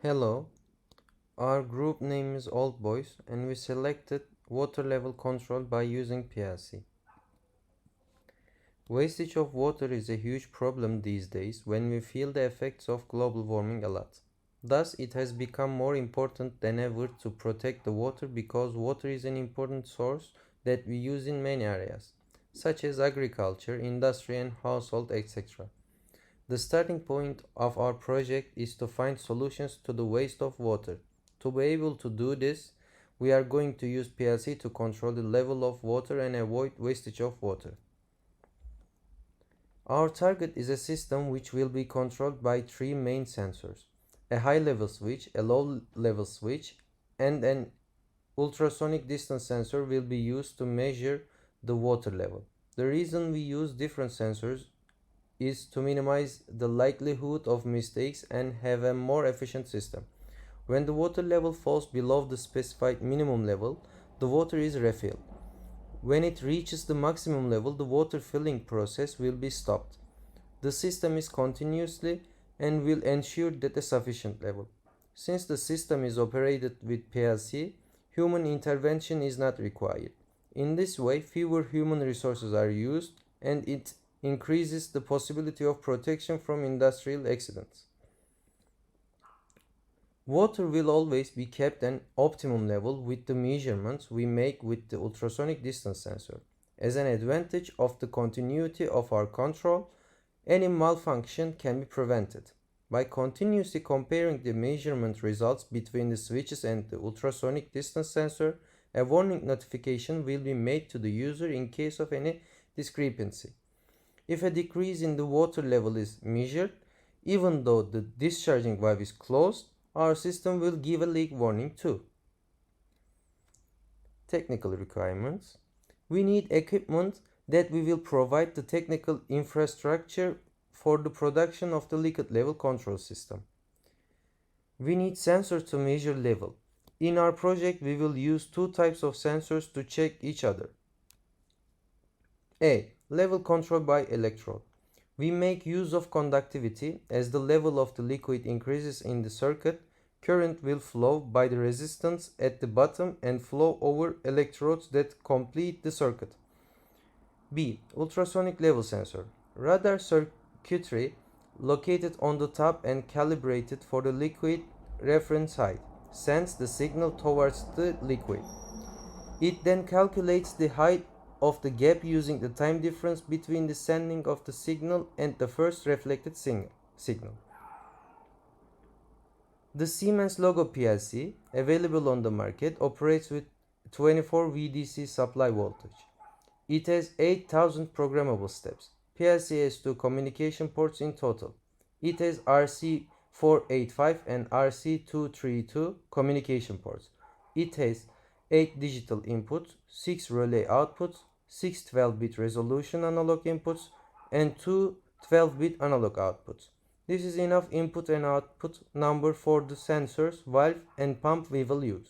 Hello, our group name is Old Boys and we selected water level control by using PLC. Wastage of water is a huge problem these days when we feel the effects of global warming a lot. Thus, it has become more important than ever to protect the water because water is an important source that we use in many areas, such as agriculture, industry and household, etc. The starting point of our project is to find solutions to the waste of water. To be able to do this, we are going to use PLC to control the level of water and avoid wastage of water. Our target is a system which will be controlled by three main sensors: a high level switch, a low level switch, and an ultrasonic distance sensor will be used to measure the water level. The reason we use different sensors is to minimize the likelihood of mistakes and have a more efficient system. When the water level falls below the specified minimum level, the water is refilled. When it reaches the maximum level, the water filling process will be stopped. The system is continuously and will ensure that a sufficient level. Since the system is operated with PLC, human intervention is not required. In this way, fewer human resources are used and it increases the possibility of protection from industrial accidents. Water will always be kept at an optimum level with the measurements we make with the ultrasonic distance sensor. As an advantage of the continuity of our control, any malfunction can be prevented. By continuously comparing the measurement results between the switches and the ultrasonic distance sensor, a warning notification will be made to the user in case of any discrepancy. If a decrease in the water level is measured, even though the discharging valve is closed, our system will give a leak warning too. Technical requirements. We need equipment that we will provide the technical infrastructure for the production of the liquid level control system. We need sensors to measure level. In our project, we will use two types of sensors to check each other. A. Level control by electrode. We make use of conductivity. As the level of the liquid increases in the circuit, current will flow by the resistance at the bottom and flow over electrodes that complete the circuit. B. Ultrasonic level sensor. Radar circuitry located on the top and calibrated for the liquid reference height sends the signal towards the liquid. It then calculates the height of the gap using the time difference between the sending of the signal and the first reflected signal. The Siemens Logo PLC, available on the market, operates with 24 VDC supply voltage. It has 8000 programmable steps. PLC has two communication ports in total. It has RC485 and RC232 communication ports. It has 8 digital inputs, 6 relay outputs, 6 12-bit resolution analog inputs, and 2 12-bit analog outputs. This is enough input and output number for the sensors, valve, and pump we will use.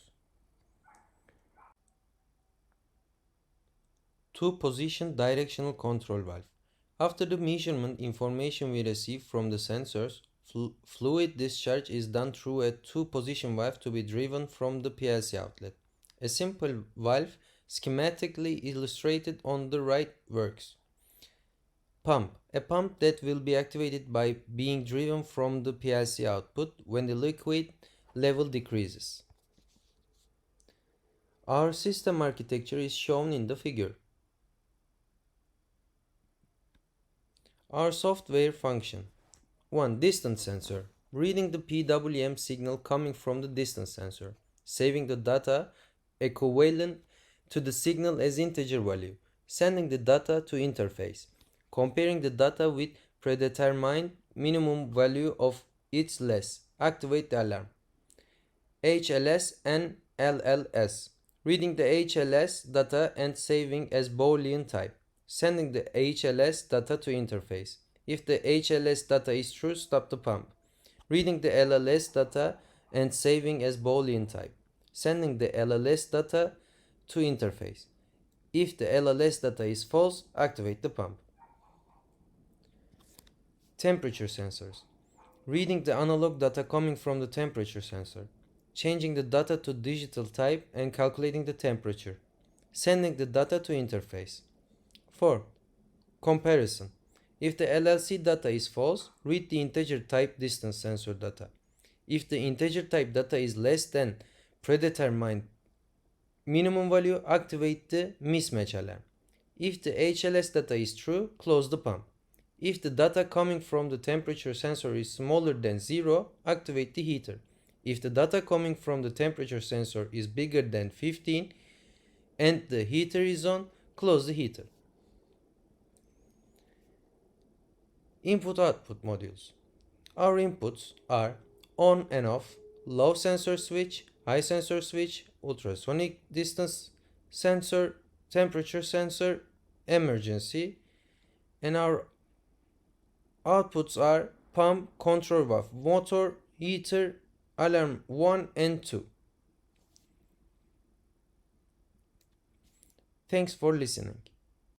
Two-position directional control valve. After the measurement information we receive from the sensors, fluid discharge is done through a two-position valve to be driven from the PLC outlet. A simple valve schematically illustrated on the right works. Pump. A pump that will be activated by being driven from the PLC output when the liquid level decreases. Our system architecture is shown in the figure. Our software function. 1. Distance sensor. Reading the PWM signal coming from the distance sensor. Saving the data equivalent to the signal as integer value. Sending the data to interface. Comparing the data with predetermined minimum value of its less. Activate the alarm. HLS and LLS. Reading the HLS data and saving as Boolean type. Sending the HLS data to interface. If the HLS data is true, stop the pump. Reading the LLS data and saving as Boolean type. Sending the LLS data to interface. If the LLS data is false, activate the pump. Temperature sensors. reading the analog data coming from the temperature sensor, changing the data to digital type and calculating the temperature, sending the data to interface. 4. Comparison. If the LLC data is false, read the integer type distance sensor data. If the integer type data is less than predetermined minimum value, activate the mismatch alarm. If the HLS data is true, close the pump. If the data coming from the temperature sensor is smaller than 0, activate the heater. If the data coming from the temperature sensor is bigger than 15 and the heater is on, close the heater. Input-output modules. Our inputs are on and off, low sensor switch, high sensor switch, ultrasonic distance sensor, temperature sensor, emergency, and our outputs are pump, control valve, motor, heater, alarm 1 and 2. Thanks for listening.